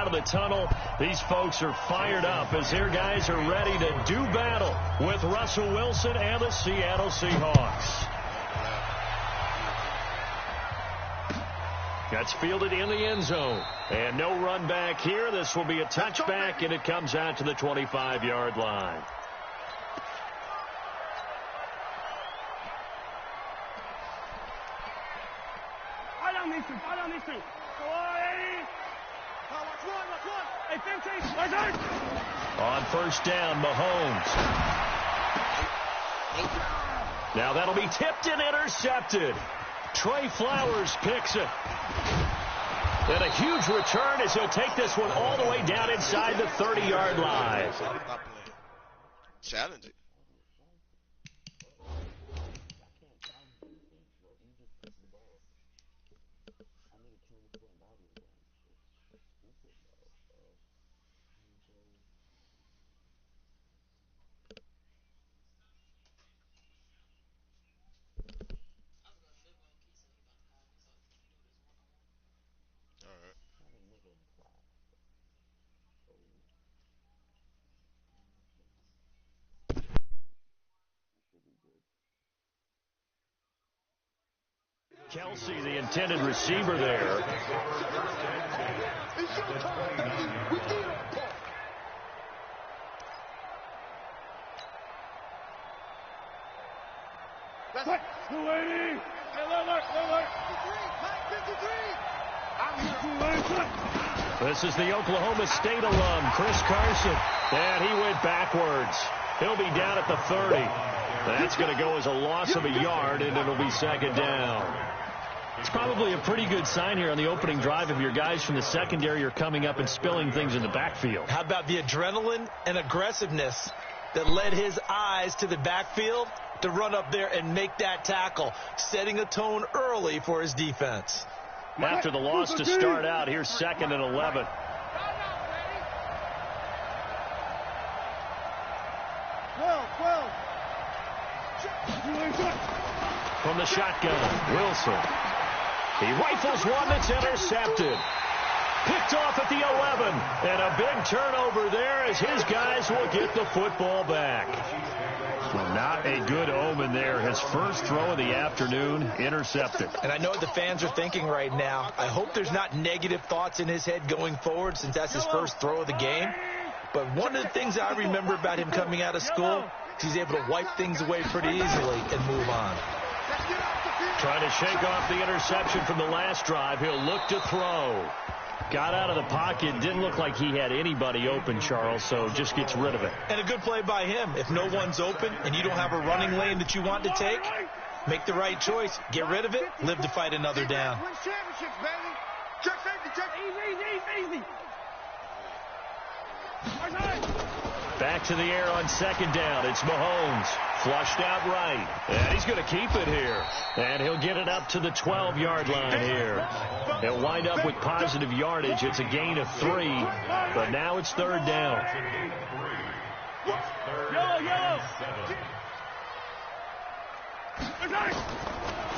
out of the tunnel. These folks are fired up as their guys are ready to do battle with Russell Wilson and the Seattle Seahawks. That's fielded in the end zone. And no run back here. This will be a touchback, and it comes out to the 25-yard line. On first down, Mahomes. Now that'll be tipped and intercepted. Trey Flowers picks it. And a huge return as he'll take this one all the way down inside the 30-yard line. Challenging. Kelsey, the intended receiver there. This is the Oklahoma State alum, Chris Carson. And he went backwards. He'll be down at the 30. That's going to go as a loss of a yard, and it'll be second down. It's probably a pretty good sign here on the opening drive if your guys from the secondary are coming up and spilling things in the backfield. How about the adrenaline and aggressiveness that led his eyes to the backfield to run up there and make that tackle, setting a tone early for his defense. After the loss to start out, here's 2nd and 11. From the shotgun, Wilson. He rifles one that's intercepted. Picked off at the 11. And a big turnover there as his guys will get the football back. Not a good omen there. His first throw of the afternoon, intercepted. And I know what the fans are thinking right now. I hope there's not negative thoughts in his head going forward since that's his first throw of the game. But one of the things I remember about him coming out of school is he's able to wipe things away pretty easily and move on. Trying to shake off the interception from the last drive. He'll look to throw. Got out of the pocket. Didn't look like he had anybody open, Charles, so just gets rid of it. And a good play by him. If no one's open and you don't have a running lane that you want to take, make the right choice. Get rid of it. Live to fight another down. Back to the air on second down. It's Mahomes. Flushed out right. And he's going to keep it here. And he'll get it up to the 12-yard line here. He'll wind up with positive yardage. It's a gain of 3. But now it's third down.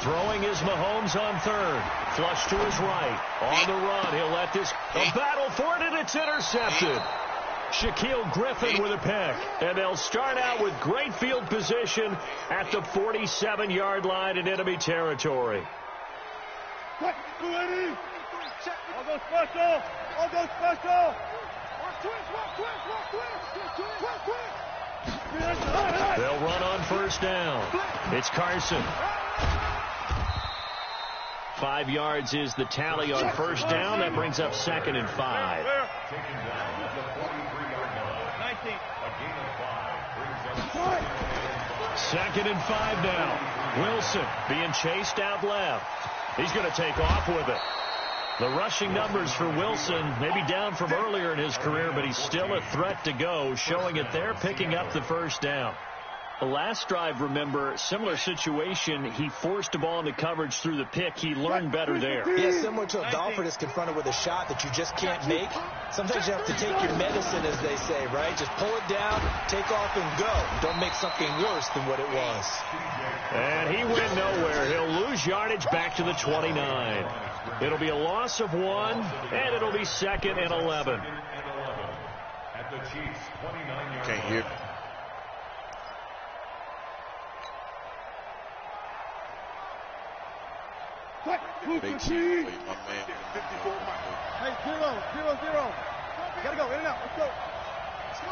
Throwing is Mahomes on third. Flush to his right. On the run. He'll let this battle for it, and it's intercepted. Shaquille Griffin with a pick. And they'll start out with great field position at the 47-yard line in enemy territory. All go special. All go special. They'll run on first down. It's Carson. 5 yards is the tally on first down. That brings up 2nd and 5. Second and 5 now. Wilson being chased out left. He's going to take off with it. The rushing numbers for Wilson maybe down from earlier in his career, but he's still a threat to go, showing it there, picking up the first down. The last drive, remember, similar situation. He forced the ball into coverage through the pick. He learned better there. Yeah, similar to a golfer that's confronted with a shot that you just can't make. Sometimes you have to take your medicine, as they say, right? Just pull it down, take off, and go. Don't make something worse than what it was. And he went nowhere. He'll lose yardage back to the 29. It'll be a loss of 1, and it'll be 2nd and 11. Can't hear me. Big Chief, my man. 54. Hey, 0-0-0. Gotta go, in and out. Let's go. Let's go.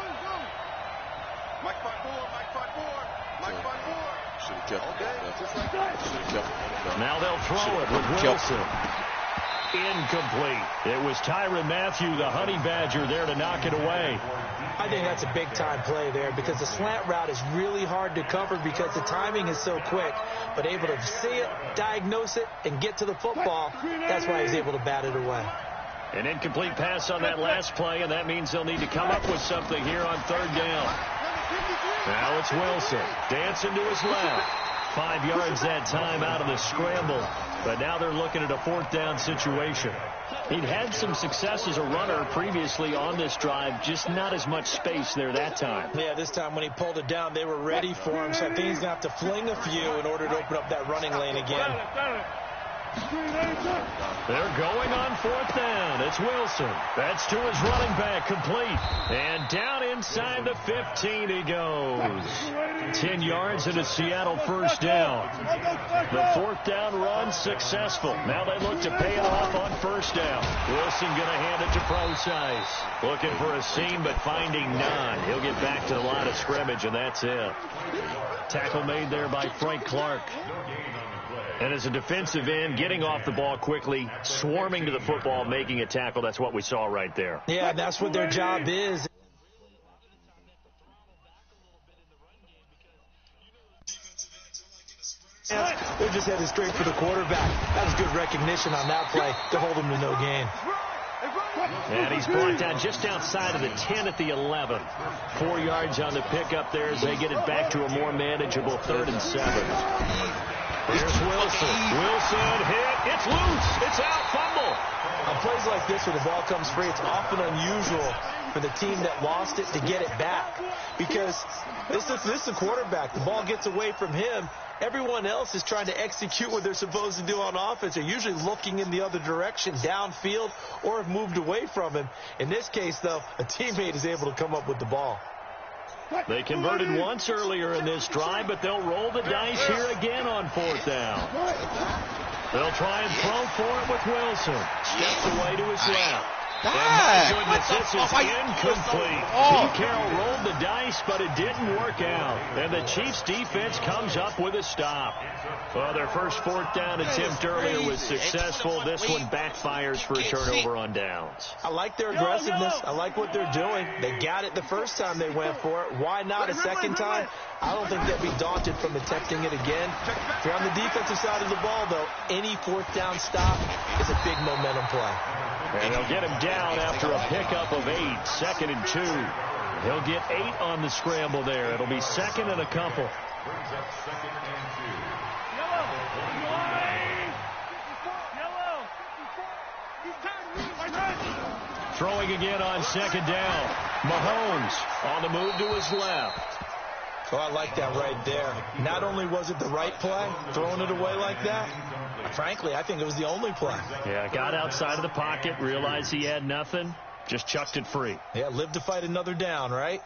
Mike 5-4, Mike 5-4. Should have kept it. Just like that. Should have kept it. Now they'll throw it with Wilson. Incomplete. It was Tyrann Mathieu, the Honey Badger, there to knock it away. I think that's a big-time play there because the slant route is really hard to cover because the timing is so quick. But able to see it, diagnose it, and get to the football, that's why he's able to bat it away. An incomplete pass on that last play, and that means they'll need to come up with something here on 3rd down. Now it's Wilson. Dancing to his left. 5 yards that time out of the scramble. But now they're looking at a 4th down situation. He'd had some success as a runner previously on this drive, just not as much space there that time. Yeah, this time when he pulled it down, they were ready for him. So I think he's going to have to fling a few in order to open up that running lane again. They're going on 4th down. It's Wilson. That's to his running back, complete. And down inside the 15 he goes. 10 yards and a Seattle 1st down. The 4th down run successful. Now they look to pay it off on 1st down. Wilson going to hand it to Procise. Looking for a seam but finding none. He'll get back to the line of scrimmage and that's it. Tackle made there by Frank Clark. And as a defensive end, getting off the ball quickly, swarming to the football, making a tackle, that's what we saw right there. Yeah, that's what their job is. They're just headed straight for the quarterback. That was good recognition on that play to hold him to no gain. And he's brought down just outside of the 10 at the 11. 4 yards on the pickup there as they get it back to a more manageable 3rd and 7. Here's Wilson. Wilson hit. It's loose. It's out. Fumble. On plays like this where the ball comes free, it's often unusual for the team that lost it to get it back because this is the quarterback. The ball gets away from him. Everyone else is trying to execute what they're supposed to do on offense. They're usually looking in the other direction, downfield, or have moved away from him. In this case, though, a teammate is able to come up with the ball. They converted once earlier in this drive, but they'll roll the dice here again on 4th down. They'll try and throw for it with Wilson. Steps away to his left. And my goodness, this is incomplete. Pete Carroll rolled the dice, but it didn't work out. And the Chiefs defense comes up with a stop. Well, their first 4th down attempt earlier was successful. This one backfires for a turnover on downs. I like their aggressiveness. I like what they're doing. They got it the first time they went for it. Why not a second time? I don't think they'll be daunted from attempting it again. If you're on the defensive side of the ball, though, any 4th down stop is a big momentum play. And they'll get him down after a pickup of 8, 2nd and 2. He'll get 8 on the scramble there. It'll be 2nd and a couple. Throwing again on 2nd down. Mahomes on the move to his left. Oh, I like that right there. Not only was it the right play, throwing it away like that, frankly, I think it was the only play. Yeah, got outside of the pocket, realized he had nothing, just chucked it free. Yeah, live to fight another down, right?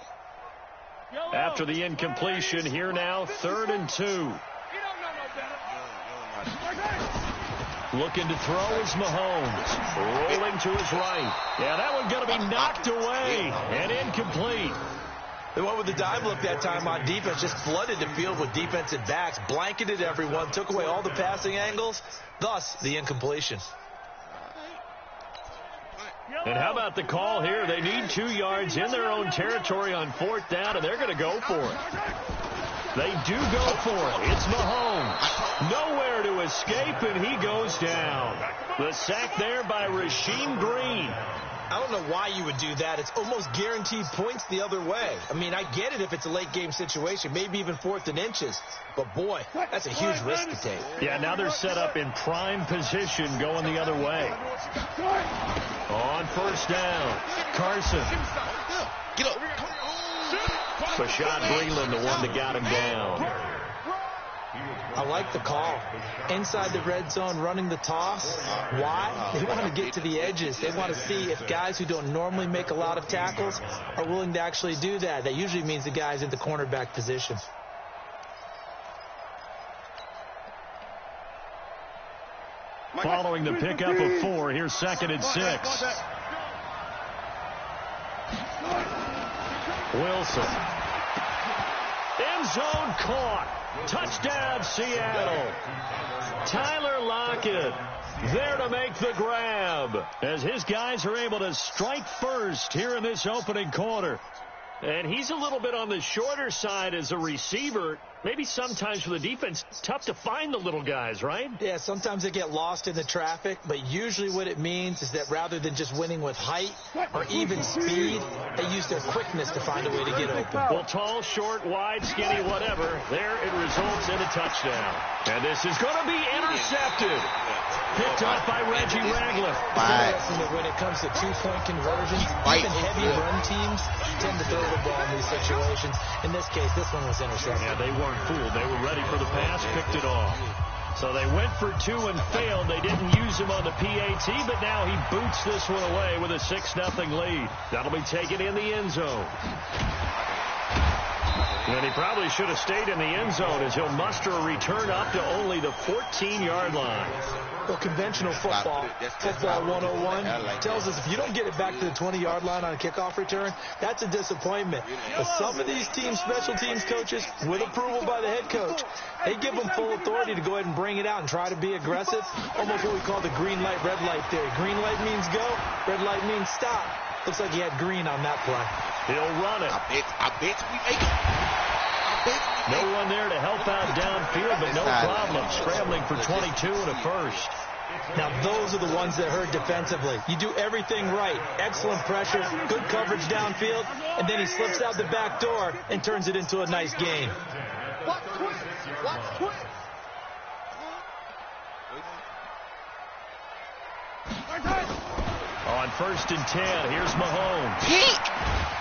After the incompletion, here now, 3rd and 2. Looking to throw is Mahomes. Rolling to his right. Yeah, that one going to be knocked away and incomplete. They went with the dive look that time on defense, just flooded the field with defensive backs, blanketed everyone, took away all the passing angles, thus the incompletion. And how about the call here? They need 2 yards in their own territory on 4th down, and they're going to go for it. They do go for it. It's Mahomes. Nowhere to escape, and he goes down. The sack there by Rasheem Green. I don't know why you would do that. It's almost guaranteed points the other way. I mean, I get it if it's a late game situation, maybe even 4th and inches. But, boy, that's a huge risk to take. Yeah, now they're set up in prime position going the other way. On 1st down, Carson. Get up. Bashad Breeland, the one that got him down. I like the call. Inside the red zone, running the toss. Why? They want to get to the edges. They want to see if guys who don't normally make a lot of tackles are willing to actually do that. That usually means the guys at the cornerback position. Following the pickup of 4, here's 2nd and 6. Wilson. End zone caught. Touchdown, Seattle. Tyler Lockett there to make the grab as his guys are able to strike first here in this opening quarter. And he's a little bit on the shorter side as a receiver. Maybe sometimes for the defense, tough to find the little guys, right? Yeah, sometimes they get lost in the traffic, but usually what it means is that rather than just winning with height or even speed, they use their quickness to find a way to get open. Well, tall, short, wide, skinny, whatever, there it results in a touchdown. And this is going to be intercepted. Picked off by Reggie Ragland. It's interesting that when it comes to two-point conversions, even heavy run teams tend to throw the ball in these situations. In this case, this one was intercepted. Yeah, they weren't fooled. They were ready for the pass, picked it off. So they went for 2 and failed. They didn't use him on the PAT, but now he boots this one away with a 6-0 lead. That'll be taken in the end zone. And he probably should have stayed in the end zone as he'll muster a return up to only the 14-yard line. Well, conventional football 101, tells us if you don't get it back to the 20-yard line on a kickoff return, that's a disappointment. But some of these teams, special teams coaches, with approval by the head coach, they give them full authority to go ahead and bring it out and try to be aggressive, almost what we call the green light, red light theory. Green light means go, red light means stop. Looks like he had green on that play. He'll run it. I bet we make it. No one there to help out downfield, but no problem. Scrambling for 22 and a first. Now, those are the ones that hurt defensively. You do everything right. Excellent pressure, good coverage downfield, and then he slips out the back door and turns it into a nice gain. On 1st and 10, here's Mahomes.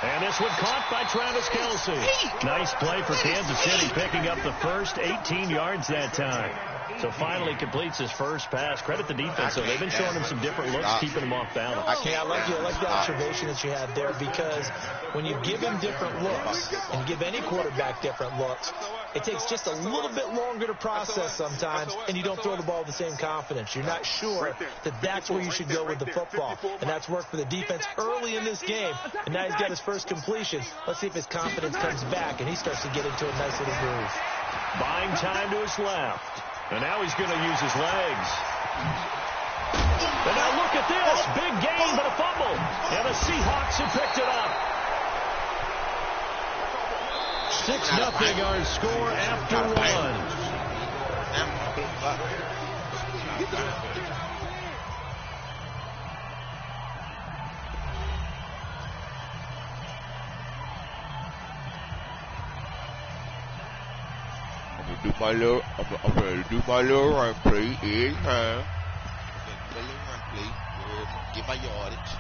And this one caught by Travis Kelce. Nice play for Kansas City, picking up the first 18 yards that time. So finally completes his first pass. Credit the defense, though. They've been showing him some different looks, keeping him off balance. I like the observation that you had there, because when you give him different looks and give any quarterback different looks, it takes just a little bit longer to process sometimes, and you don't throw the ball with the same confidence. You're not sure that that's where you should go with the football. And that's worked for the defense early in this game. And now he's got his first completion. Let's see if his confidence comes back and he starts to get into a nice little groove. Buying time to his left. And now he's going to use his legs. And now look at this. Big gain, but a fumble. And the Seahawks have picked it up. 6-0 our score after 1. I'm gonna do my little run play every time. Get my yardage.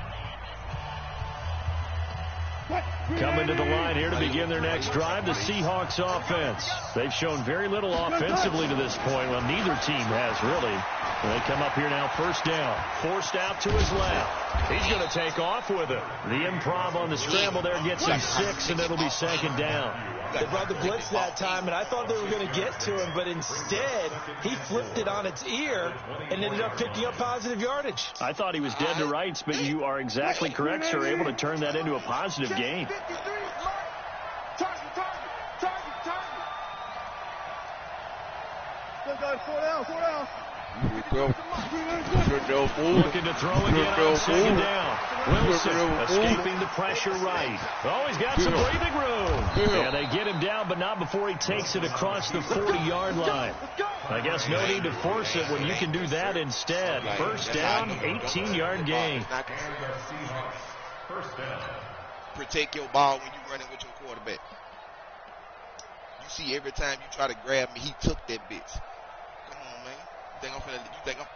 Coming to the line here to begin their next drive, the Seahawks offense. They've shown very little offensively to this point. Well, neither team has really. They come up here now, 1st down. Forced out to his left. He's going to take off with it. The improv on the scramble there gets him 6, and it'll be 2nd down. They brought the blitz that time, and I thought they were going to get to him, but instead, he flipped it on its ear and ended up picking up positive yardage. I thought he was dead to rights, but you are exactly correct, sir. Able to turn that into a positive gain. Looking to throw again on 2nd down. Wilson escaping the pressure right. Oh, he's got some breathing room. Yeah, they get him down, but not before he takes it across the 40-yard line. I guess no need to force it when you can do that instead. 1st down, 18-yard gain. Protect your ball when you're running with your quarterback. You see, every time you try to grab me, he took that bitch. Come on, man. You think I'm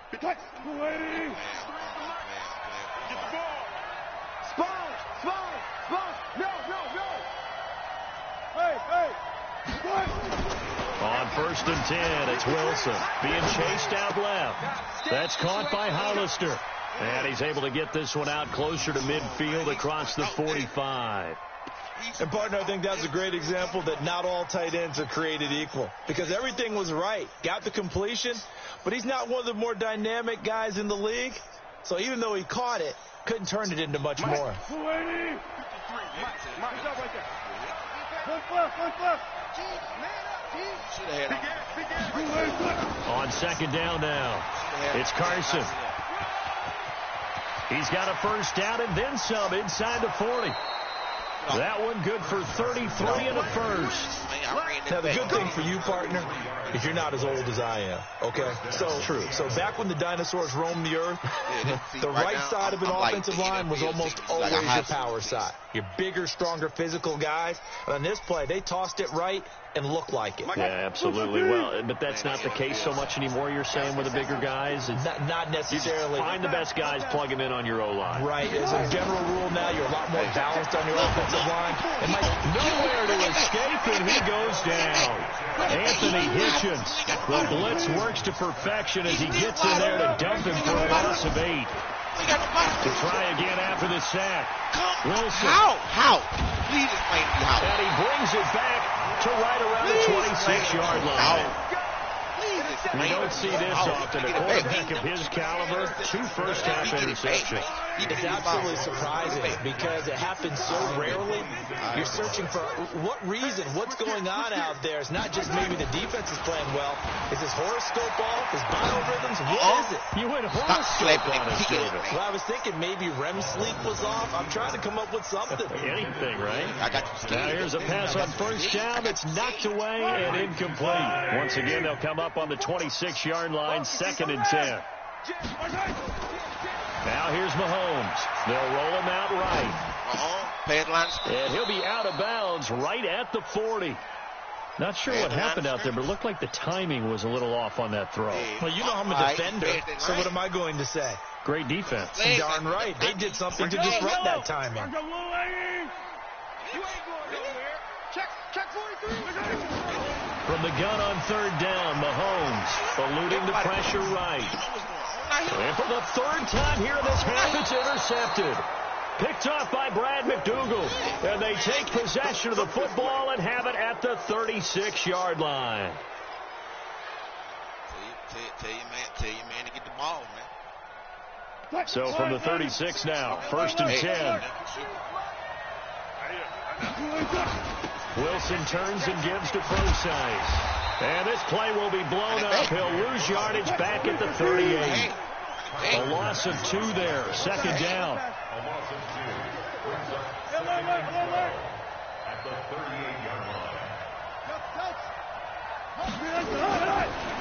Get the ball. Spot. On 1st and 10, it's Wilson being chased out left. That's caught by Hollister. And he's able to get this one out closer to midfield across the 45. And, partner, I think that's a great example that not all tight ends are created equal. Because everything was right. Got the completion, but he's not one of the more dynamic guys in the league. So even though he caught it, couldn't turn it into much more. On 2nd down now, it's Carson. He's got a 1st down and then some inside the 40. That one good for 33 and a 1st. Now, the good thing for you, partner, is you're not as old as I am, okay? So true. So back when the dinosaurs roamed the earth, the right side of an offensive line was almost always your power side. Your bigger, stronger physical guys. And on this play, they tossed it right and looked like it. Yeah, absolutely. Well, but that's not the case so much anymore, you're saying, with the bigger guys? Not necessarily. Find the best guys, plug them in on your O-line. Right. As a general rule now, you're a lot more balanced on your offensive line. And nowhere to escape, and he goes down. Anthony Hitchens. The blitz works to perfection as he gets in there to dump him for a loss of 8. To try again after the sack. Wilson. How? Please explain to me how. And he brings it back to right around the 26-yard line. We don't see this often. A quarterback of his caliber, 2 first-half interceptions. It's absolutely surprising because it happens so rarely. You're searching for what reason, what's going on out there. It's not just maybe the defense is playing well. Is his horoscope off? His biorhythms? What is it? You went horoscope on us, David. Well, I was thinking maybe REM sleep was off. I'm trying to come up with something. Anything, right? I got you. Now here's a pass on 1st down. It's knocked away and incomplete. Once again, they'll come up on the 26-yard line, 2nd and 10. Now here's Mahomes. They'll roll him out right. And he'll be out of bounds right at the 40. Not sure what happened out there, but it looked like the timing was a little off on that throw. Well, you know I'm a defender, so what am I going to say? Great defense. Darn right. They did something to disrupt that timing. From the gun on 3rd down, Mahomes eluding the pressure right. And for the 3rd time here in this half, it's intercepted. Picked off by Brad McDougal. And they take possession of the football and have it at the 36-yard line. Tell your man to get the ball, man. So from the 36 now, 1st and 10. Wilson turns and gives to Forsythe. And this play will be blown up. He'll lose yardage back at the 38. A loss of 2 there. 2nd down. A loss of 2. At the 38-yard line.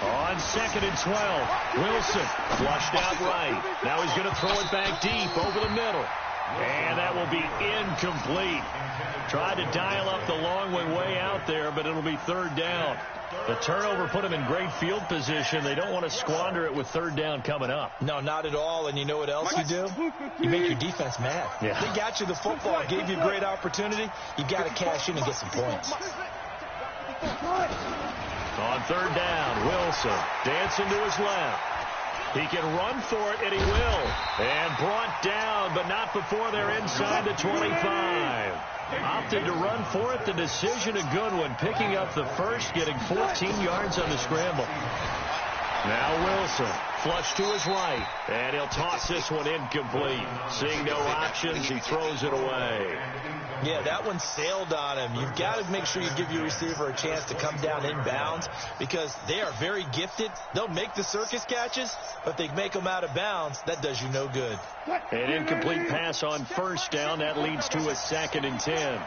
On 2nd and 12. Wilson flushed out right. Now he's going to throw it back deep over the middle. And that will be incomplete. Tried to dial up the long way out there, but it'll be 3rd down. The turnover put them in great field position. They don't want to squander it with 3rd down coming up. No, not at all. And you know what else you do? You make your defense mad. Yeah. They got you the football, gave you a great opportunity. You got to cash in and get some points. On 3rd down, Wilson dancing to his left. He can run for it, and he will. And brought down, but not before they're inside the 25. Opted to run for it. The decision a good one. Picking up the 1st, getting 14 yards on the scramble. Now Wilson, flush to his right. And he'll toss this one incomplete. Seeing no options, he throws it away. Yeah, that one sailed on him. You've got to make sure you give your receiver a chance to come down inbounds because they are very gifted. They'll make the circus catches, but they make them out of bounds. That does you no good. An incomplete pass on 1st down. That leads to a 2nd and 10.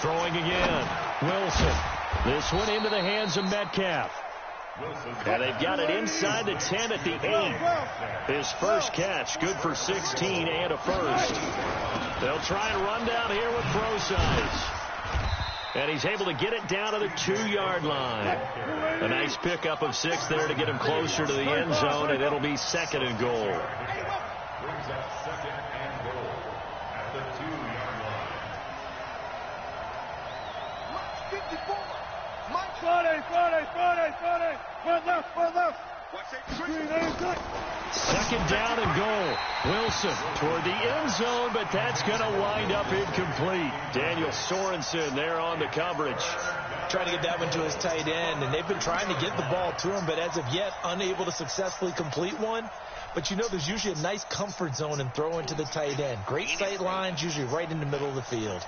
Throwing again. Wilson. This one into the hands of Metcalf. And they've got it inside the 10 at the 8. His 1st catch, good for 16 and a 1st. They'll try and run down here with Forsythe. And he's able to get it down to the 2-yard line. A nice pickup of 6 there to get him closer to the end zone, and it'll be 2nd and goal. Second down and goal. Wilson toward the end zone, but that's going to wind up incomplete. Daniel Sorensen there on the coverage. Trying to get that one to his tight end, and they've been trying to get the ball to him, but as of yet, unable to successfully complete one. But you know there's usually a nice comfort zone in throwing to the tight end. Great sight lines, usually right in the middle of the field.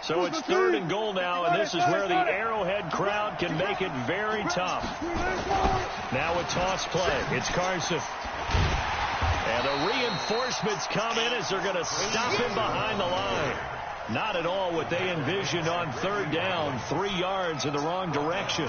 So it's third and goal now, and this is where the Arrowhead crowd can make it very tough. Now a toss play. It's Carson. And the reinforcements come in as they're going to stop him behind the line. Not at all what they envisioned on third down. 3 yards in the wrong direction.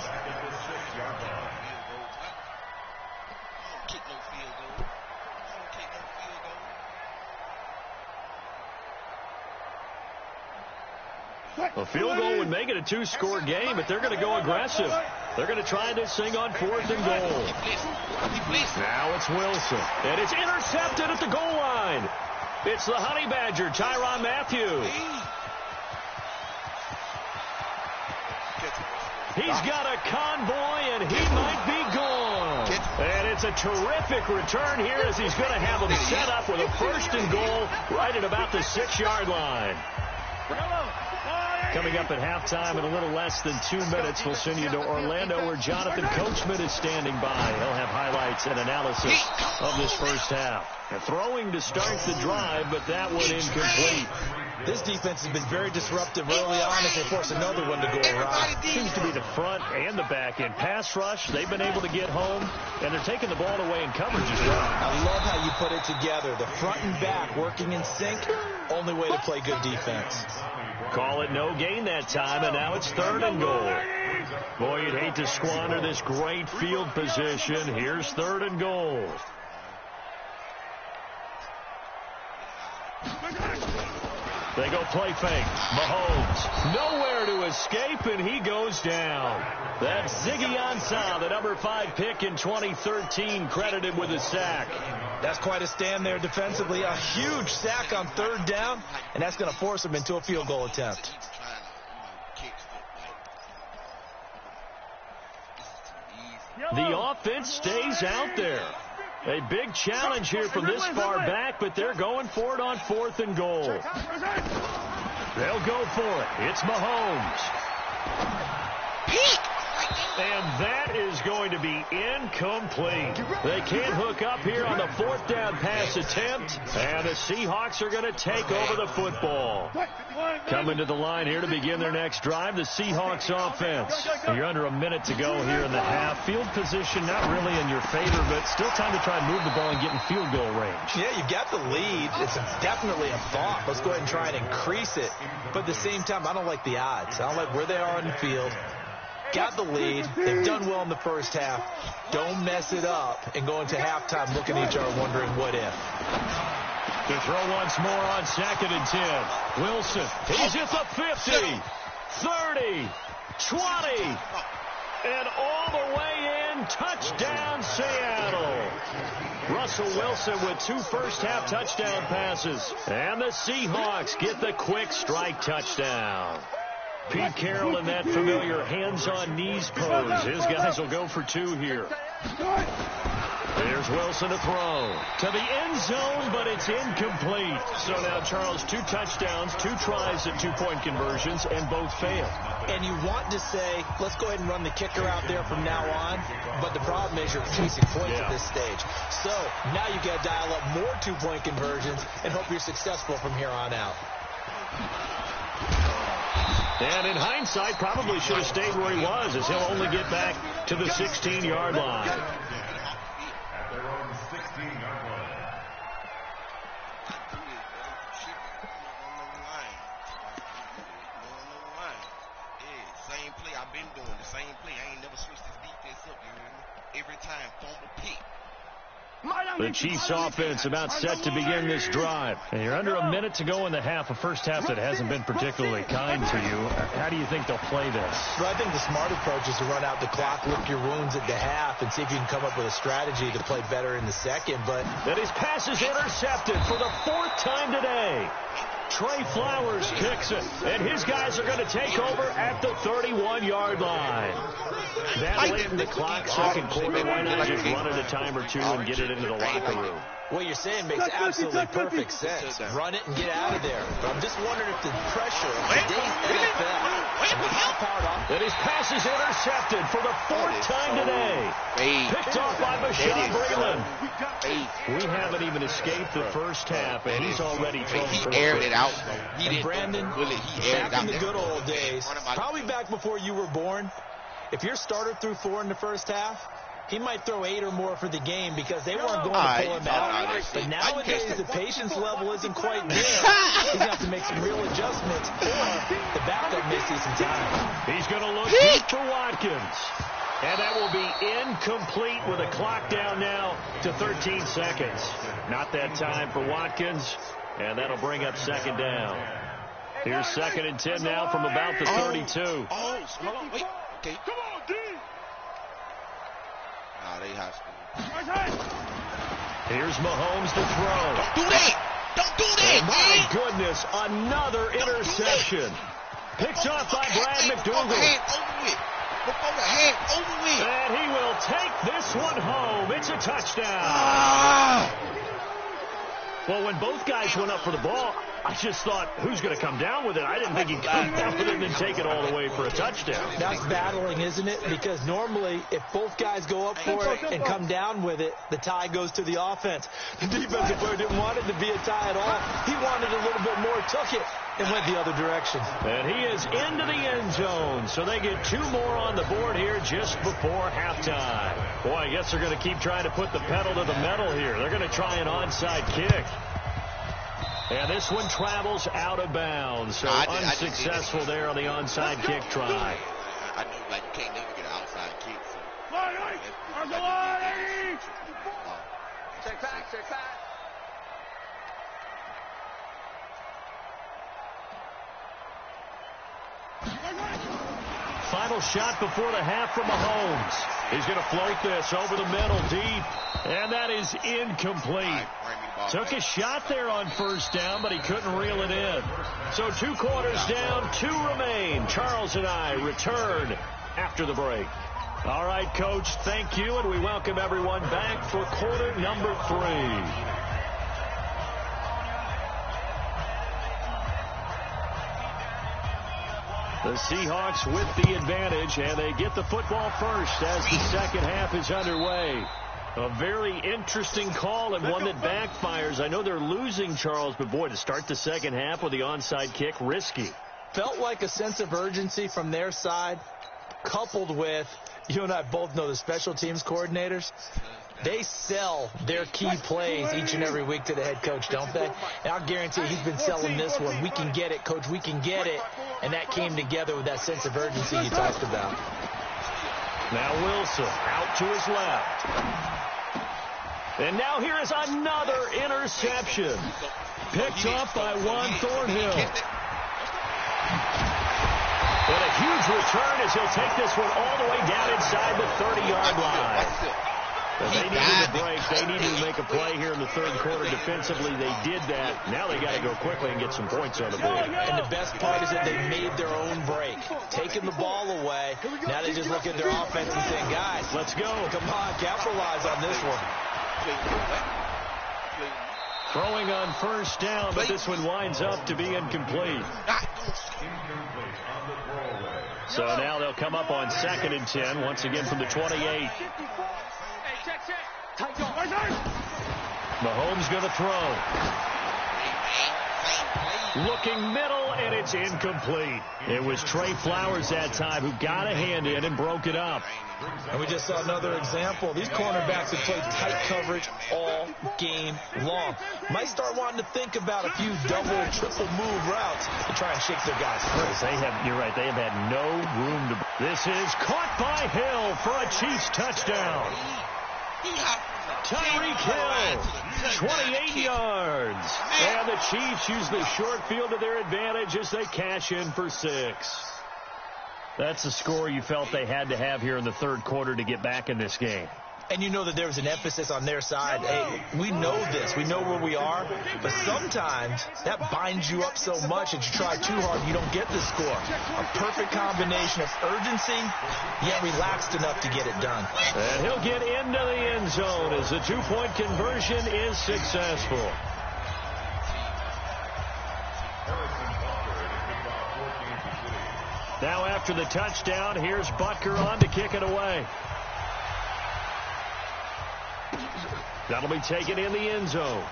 A field goal would make it a 2-score game, but they're going to go aggressive. They're going to try this thing on 4th and goal. Now it's Wilson, and it's intercepted at the goal line. It's the Honey Badger, Tyrann Mathieu. He's got a convoy, and he might be gone. And it's a terrific return here as he's going to have him set up with a 1st and goal right at about the 6-yard line. Coming up at halftime in a little less than 2 minutes, we'll send you to Orlando where Jonathan Coachman is standing by. He'll have highlights and analysis of this first half. And throwing to start the drive, but that one incomplete. This defense has been very disruptive early on as they force another one to go awry. Seems to be the front and the back end. Pass rush, they've been able to get home, and they're taking the ball away in coverage as well. I love how you put it together. The front and back working in sync. Only way to play good defense. Call it no gain that time, and now it's 3rd and goal. Boy, you'd hate to squander this great field position. Here's 3rd and goal. They go play fake. Mahomes nowhere to escape, and he goes down. That's Ziggy Ansah, the number 5 pick in 2013, credited with a sack. That's quite a stand there defensively. A huge sack on 3rd down, and that's going to force him into a field goal attempt. The offense stays out there. A big challenge here from this far back, but they're going for it on 4th and goal. They'll go for it. It's Mahomes. And that is going to be incomplete. They can't hook up here on the 4th down pass attempt, and the Seahawks are going to take over the football. Coming to the line here to begin their next drive, the Seahawks offense. You're under a minute to go here in the half. Field position not really in your favor, but still time to try and move the ball and get in field goal range. Yeah, you've got the lead. It's definitely a thought. Let's go ahead and try and increase it. But at the same time, I don't like the odds. I don't like where they are on the field. Got the lead. They've done well in the first half. Don't mess it up and go into halftime looking at each other wondering what if. To throw once more on 2nd and 10. Wilson, he's at the 50, 30, 20, and all the way in. Touchdown, Seattle. Russell Wilson with 2 first-half touchdown passes. And the Seahawks get the quick strike touchdown. Pete Carroll in that familiar hands-on-knees pose. His guys will go for 2 here. There's Wilson to throw. To the end zone, but it's incomplete. So now, Charles, 2 touchdowns, 2 tries at 2-point conversions, and both failed. And you want to say, let's go ahead and run the kicker out there from now on. But the problem is you're chasing points at this stage. So now you've got to dial up more 2-point conversions and hope you're successful from here on out. And in hindsight, probably should have stayed where he was, as he'll only get back to the 16-yard line. Same play I've been doing, the same play. I ain't never switched this defense up, you know. Every time, fumble pick. The Chiefs offense about set to begin this drive. And you're under a minute to go in the half, a first half that hasn't been particularly kind to you. How do you think they'll play this? Well, I think the smart approach is to run out the clock, lick your wounds at the half, and see if you can come up with a strategy to play better in the second. But that his pass is intercepted for the 4th time today. Trey Flowers kicks it, and his guys are going to take over at the 31-yard line. That late in the clock, second quarter, why not just run it a time or two and get it into the locker room? What you're saying makes absolutely perfect sense. Run it and get out of there. But I'm just wondering if the pressure of today's NFL and the high-powered offense. That his pass is intercepted for the 4th time today. Picked off by Bashaud Breeland. We haven't even escaped the first half, and he's already thrown. He aired it out. And Brandon, back in the good old days, probably back before you were born, if your starter threw 4 in the first half, he might throw 8 or more for the game because they weren't going to pull him out. But nowadays, the patience level isn't quite there. He's going to have to make some real adjustments, or the backup may see some time. He's going to look deep for Watkins. And that will be incomplete with a clock down now to 13 seconds. Not that time for Watkins, and that'll bring up second down. Here's 2nd and 10 now from about the 32. Hold on, wait. Okay. Come on, D. Nah, they high school. Here's Mahomes to throw. Don't do that. Don't do that, my goodness, another interception. Picked off by Brad McDougal. And he will take this one home. It's a touchdown. Well, when both guys went up for the ball, I just thought, who's going to come down with it? I didn't think he'd come down with it and then take it all the way for a touchdown. That's battling, isn't it? Because normally, if both guys go up for it and come down with it, the tie goes to the offense. The defensive player didn't want it to be a tie at all. He wanted a little bit more, took it, and went the other direction. And he is into the end zone, so they get 2 more on the board here just before halftime. Boy, I guess they're going to keep trying to put the pedal to the metal here. They're going to try an onside kick. And this one travels out of bounds, so unsuccessful there on the onside kick try. I know, like, you can't never get an outside kick. Check back. Final shot before the half from Mahomes. He's going to float this over the middle deep, and that is incomplete. Took a shot there on first down, but he couldn't reel it in. So 2 quarters down, 2 remain. Charles and I return after the break. All right, Coach, thank you, and we welcome everyone back for quarter number 3. The Seahawks with the advantage, and they get the football first as the second half is underway. A very interesting call and one that backfires. I know they're losing, Charles, but boy, to start the second half with the onside kick, risky. Felt like a sense of urgency from their side, coupled with, you and I both know the special teams coordinators. They sell their key plays each and every week to the head coach, don't they? And I'll guarantee he's been selling this one. We can get it, Coach. We can get it. And that came together with that sense of urgency you talked about. Now Wilson out to his left. And now here is another interception. Picked off by Juan Thornhill. And a huge return as he'll take this one all the way down inside the 30-yard line. But they needed a break. They needed to make a play here in the third quarter defensively. They did that. Now they got to go quickly and get some points on the board. And the best part is that they made their own break. Taking the ball away. Now they just look at their offense and saying, guys, let's go. Come on, capitalize on this one. Throwing on first down, but this one winds up to be incomplete. So now they'll come up on 2nd and 10, once again from the 28. Mahomes going to throw. Looking middle, and it's incomplete. It was Trey Flowers that time who got a hand in and broke it up. And we just saw another example. These cornerbacks have played tight coverage all game long. Might start wanting to think about a few double, triple move routes to try and shake their guys free. You're right, they have had no room to... This is caught by Hill for a Chiefs touchdown. Tyreek Hill, 28 yards. And the Chiefs use the short field to their advantage as they cash in for 6. That's the score you felt they had to have here in the third quarter to get back in this game. And you know that there was an emphasis on their side. Hey, we know this. We know where we are. But sometimes that binds you up so much that you try too hard and you don't get the score. A perfect combination of urgency, yet relaxed enough to get it done. And he'll get into the end zone as the two-point conversion is successful. Now after the touchdown, here's Butker on to kick it away. That'll be taken in the end zone.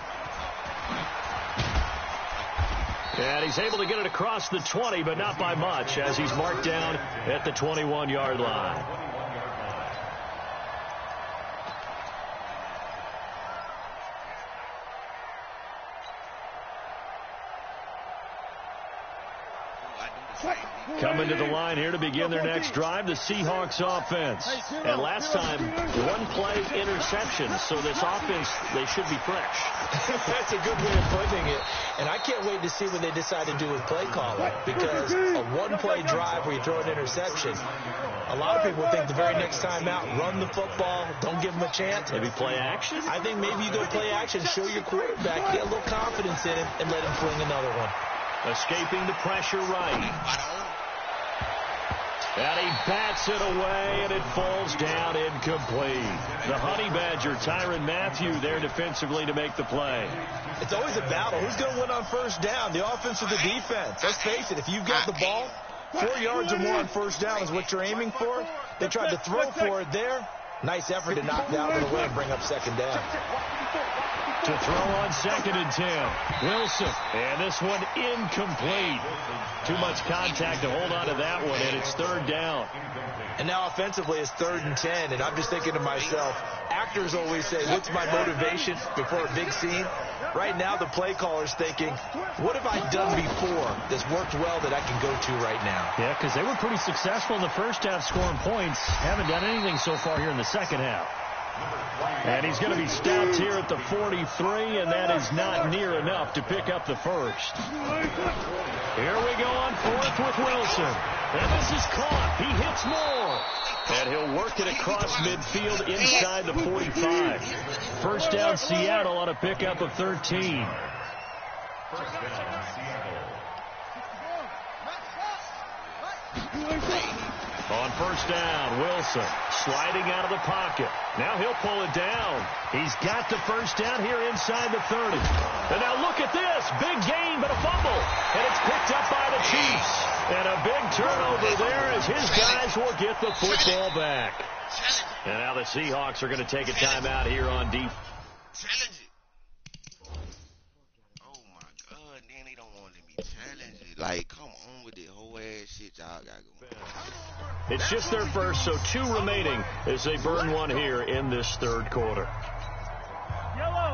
And he's able to get it across the 20, but not by much, as he's marked down at the 21-yard line. Coming to the line here to begin their next drive, the Seahawks offense. And last time, one-play interception, so this offense, they should be fresh. That's a good way of putting it. And I can't wait to see what they decide to do with play calling, because a one-play drive where you throw an interception, a lot of people think the very next time out, run the football, don't give them a chance. Maybe play action? I think maybe you go play action, show your quarterback, get a little confidence in him, and let him fling another one. Escaping the pressure right. And he bats it away, and it falls down incomplete. The Honey Badger, Tyrann Mathieu, there defensively to make the play. It's always a battle. Who's going to win on first down, the offense or the defense? Let's face it, if you've got the ball, 4 yards or more on first down is what you're aiming for. They tried to throw for it there. Nice effort to knock that one away and bring up second down. To throw on 2nd and 10. Wilson. And this one incomplete. Too much contact to hold on to that one, and it's 3rd down. And now offensively it's 3rd and 10, and I'm just thinking to myself, actors always say, what's my motivation before a big scene? Right now the play caller's thinking, what have I done before that's worked well that I can go to right now? Yeah, because they were pretty successful in the first half scoring points. Haven't done anything so far here in the second half. And he's going to be stopped here at the 43, and that is not near enough to pick up the first. Here we go on 4th with Wilson. And this is caught. He hits more. And he'll work it across midfield inside the 45. First down, Seattle on a pickup of 13. On first down, Wilson sliding out of the pocket. Now he'll pull it down. He's got the first down here inside the 30. And now look at this. Big gain, but a fumble. And it's picked up by the Chiefs. And a big turnover there as his guys will get the football back. And now the Seahawks are going to take a timeout here on defense. Oh, my God. Then they don't want to be challenged. Like, come on with this whole ass shit y'all got going. It's just their first, so 2 remaining as they burn one here in this third quarter.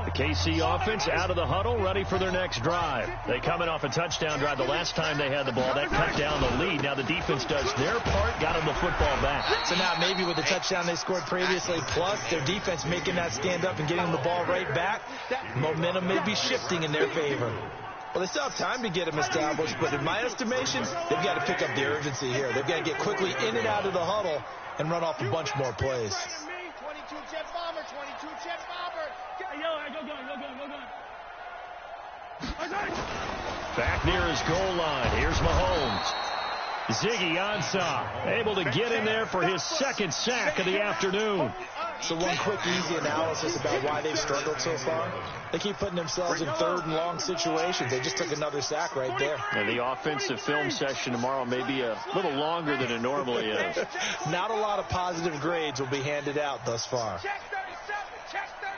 The KC offense out of the huddle, ready for their next drive. They come in off a touchdown drive the last time they had the ball. That cut down the lead. Now the defense does their part, got them the football back. So now maybe with the touchdown they scored previously, plus their defense making that stand up and getting the ball right back, momentum may be shifting in their favor. Well, they still have time to get them established, but in my estimation, they've got to pick up the urgency here. They've got to get quickly in and out of the huddle and run off a bunch more plays. 22 jet bomber, 22 jet bomber. Go. Back near his goal line. Here's Mahomes. Ziggy Ansah able to get in there for his 2nd sack of the afternoon. So one quick, easy analysis about why they've struggled so far. They keep putting themselves in 3rd and long situations. They just took another sack right there. And the offensive film session tomorrow may be a little longer than it normally is. Not a lot of positive grades will be handed out thus far. Check 37, check 37.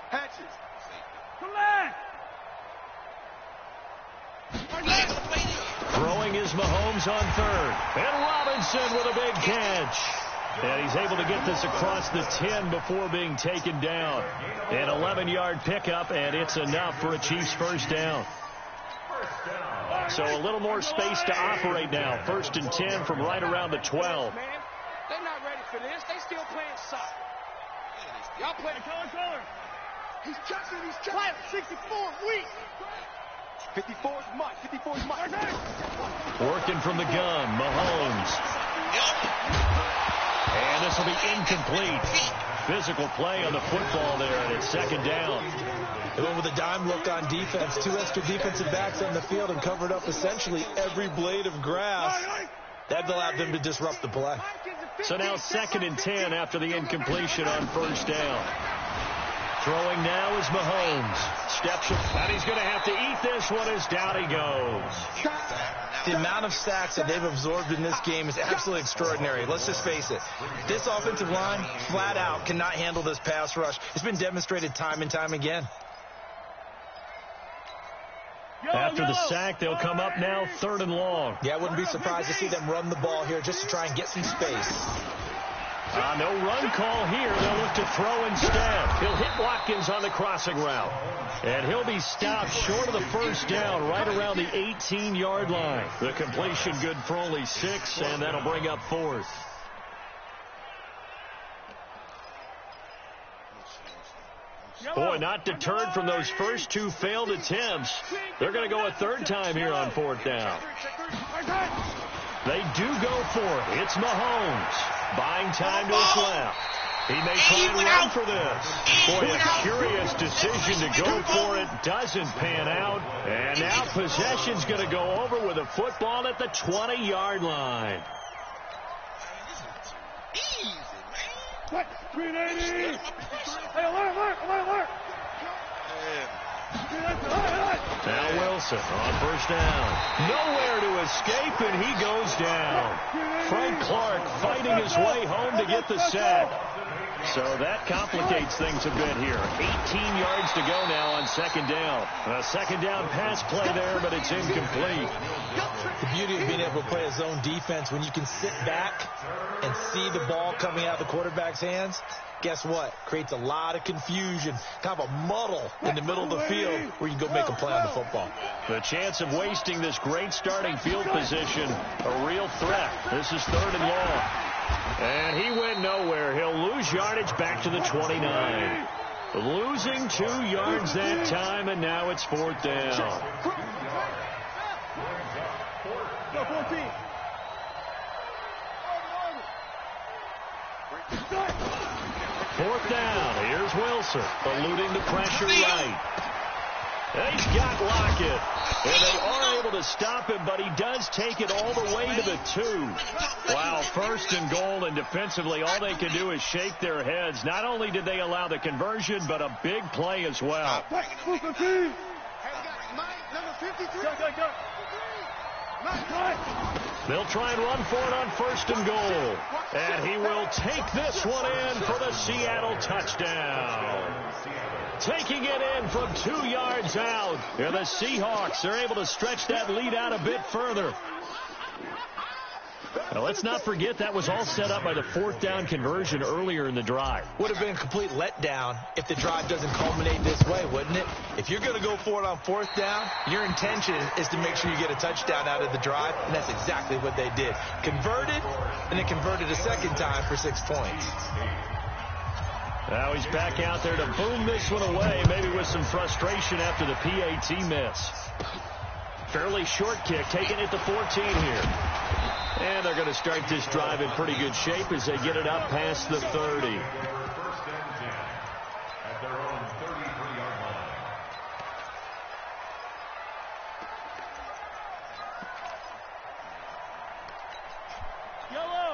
Hatches. Throwing is Mahomes on 3rd. And Robinson with a big catch. And he's able to get this across the 10 before being taken down. An 11-yard pickup, and it's enough for a Chiefs first down. So a little more space to operate now. 1st and 10 from right around the 12. They're not ready for this. They still playing soccer. Y'all playing color. He's touching. 64 weak. 54's Mike. 54's Mike. Working from the gun, Mahomes. And this will be incomplete. Physical play on the football there, and it's 2nd down. They went with a dime look on defense. 2 extra defensive backs on the field and covered up essentially every blade of grass. That allowed them to disrupt the play. So now 2nd and 10 after the incompletion on 1st down. Throwing now is Mahomes. Steps up, and he's going to have to eat this one as down he goes. The amount of sacks that they've absorbed in this game is absolutely extraordinary. Let's just face it. This offensive line, flat out, cannot handle this pass rush. It's been demonstrated time and time again. After the sack, they'll come up now 3rd and long. Yeah, I wouldn't be surprised to see them run the ball here just to try and get some space. No run call here. They'll look to throw instead. He'll hit Watkins on the crossing route. And he'll be stopped short of the 1st down right around the 18-yard line. The completion good for only 6, and that'll bring up 4th. Boy, not deterred from those first 2 failed attempts. They're going to go a 3rd time here on 4th down. They do go for it. It's Mahomes. Buying time to his left. He may try and run for this. Boy, a curious decision to go for it. Doesn't pan out. And now possession's going to go over with a football at the 20-yard line. Easy, man. What? 380. Hey, alert. Now Wilson on 1st down. Nowhere to escape, and he goes down. Frank Clark fighting his way home to get the sack. So that complicates things a bit here. 18 yards to go now on 2nd down. A 2nd down pass play there, but it's incomplete. The beauty of being able to play a zone defense when you can sit back and see the ball coming out of the quarterback's hands, guess what? Creates a lot of confusion, kind of a muddle in the middle of the field where you can go make a play on the football. The chance of wasting this great starting field position, a real threat. This is 3rd and long. And he went nowhere. He'll lose yardage back to the 29. Losing 2 yards that time, and now it's 4th down. Go, 14. 4th down. Here's Wilson, eluding the pressure right. And he's got Lockett. And they are able to stop him, but he does take it all the way to the 2. Wow, 1st and goal, and defensively all they can do is shake their heads. Not only did they allow the conversion, but a big play as well. They'll try and run for it on 1st and goal. And he will take this one in for the Seattle touchdown. Taking it in from 2 yards out. And the Seahawks are able to stretch that lead out a bit further. Now, let's not forget that was all set up by the 4th down conversion earlier in the drive. Would have been a complete letdown if the drive doesn't culminate this way, wouldn't it? If you're going to go for it on 4th down, your intention is to make sure you get a touchdown out of the drive, and that's exactly what they did. Converted, and then converted a 2nd time for 6 points. Now he's back out there to boom this one away, maybe with some frustration after the PAT miss. Fairly short kick, taking it to 14 here. And they're going to start this drive in pretty good shape as they get it up past the 30.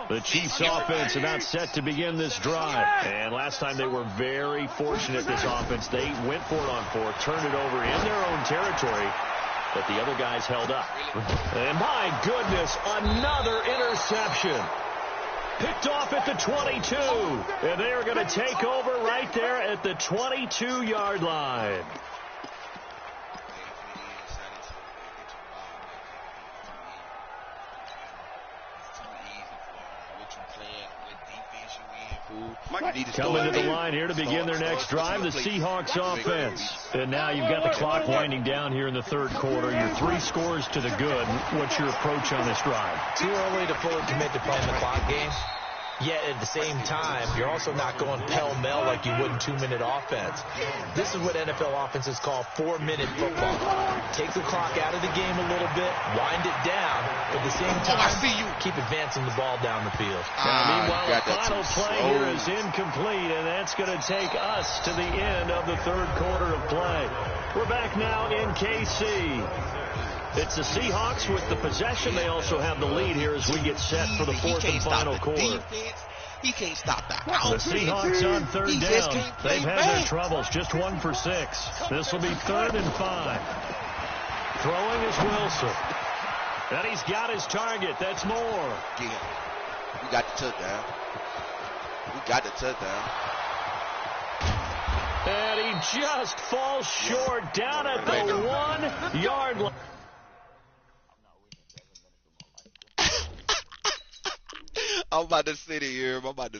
The Chiefs offense about set to begin this drive. And last time they were very fortunate, this offense. They went for it on 4th, turned it over in their own territory, but the other guys held up. And my goodness, another interception. Picked off at the 22. And they are going to take over right there at the 22-yard line. cool. You need to Coming to the line here to begin their next drive, the Seahawks offense. And now you've got the clock winding down here in the third quarter. Your 3 scores to the good. What's your approach on this drive? Too early to fully commit to playing the clock game. Yet at the same time, you're also not going pell-mell like you would in 2-minute offense. This is what NFL offenses call 4-minute football. Take the clock out of the game a little bit, wind it down, but at the same time, keep advancing the ball down the field. Meanwhile, the final play here is incomplete, and that's going to take us to the end of the third quarter of play. We're back now in KC. It's the Seahawks with the possession. They also have the lead here as we get set for the fourth and final quarter. He can't stop that. The Seahawks on third down. They've had their troubles. Just 1 for 6. This will be 3rd and 5. Throwing is Wilson. And he's got his target. That's Moore. Yeah. We got the touchdown. And he just falls short down at the 1-yard line. I'm about to sit here. Hold up.